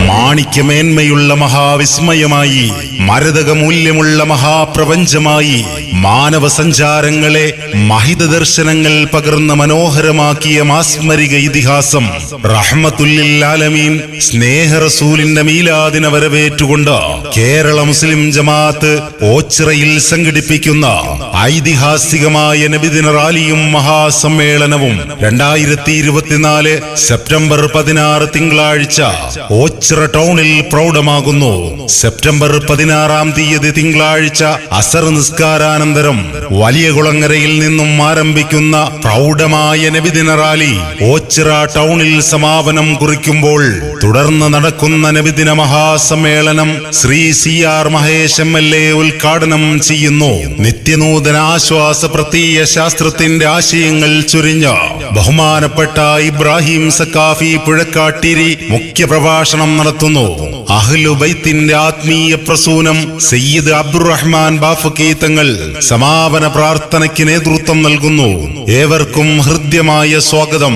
മാണിക്യമേന്മയുള്ള മഹാവിസ്മയമായി, മരതകമൂല്യമുള്ള മഹാപ്രപഞ്ചമായി, മാനവ സഞ്ചാരങ്ങളെ മഹിത ദർശനങ്ങൾ പകർന്ന മനോഹരമാക്കിയ മാസ്മരിക ഇതിഹാസം റഹ്മത്തുല്ലിൽ ആലമീൻ സ്നേഹ റസൂലിന്റെ മീലാദിനെ വരവേറ്റുകൊണ്ട് കേരള മുസ്ലിം ജമാഅത്ത് ഓച്ചിറയിൽ സംഘടിപ്പിക്കുന്ന ഐതിഹാസികമായ നബിദിന റാലിയും മഹാസമ്മേളനവും 2024 സെപ്റ്റംബർ 16 തിങ്കളാഴ്ച ഓച്ചിറ ടൗണിൽ പ്രൗഢമാകുന്നു. സെപ്റ്റംബർ 16 തീയതി തിങ്കളാഴ്ച അസർ നിസ്കാരാനന്തരം വലിയ കുളങ്ങരയിൽ നിന്നും ആരംഭിക്കുന്ന പ്രൗഢമായ നബിദിന റാലി ഓച്ചിറ ടൗണിൽ സമാപനം കുറിക്കുമ്പോൾ തുടർന്ന് നടക്കുന്ന നബിദിന മഹാസമ്മേളനം ശ്രീ CR മഹേഷ് MLA ഉദ്ഘാടനം ചെയ്യുന്നു. നിത്യനൂതന ആശ്വാസ പ്രത്യയ ശാസ്ത്രത്തിന്റെ ആശയങ്ങൾ ചൊരിഞ്ഞ ബഹുമാനപ്പെട്ട ഇബ്രാഹിം സക്കാഫി പുഴക്കാട്ടിരി മുഖ്യപ്രഭാഷണം നടത്തുന്നു. അഹ്ലുബൈത്തിന്റെ ആത്മീയ പ്രസൂനം സയ്യിദ് അബ്ദുറഹ്മാൻ ബാഫഖി തങ്ങൾ സമാപന പ്രാർത്ഥനയ്ക്ക് നേതൃത്വം നൽകുന്നു. ഏവർക്കും ഹൃദ്യമായ സ്വാഗതം.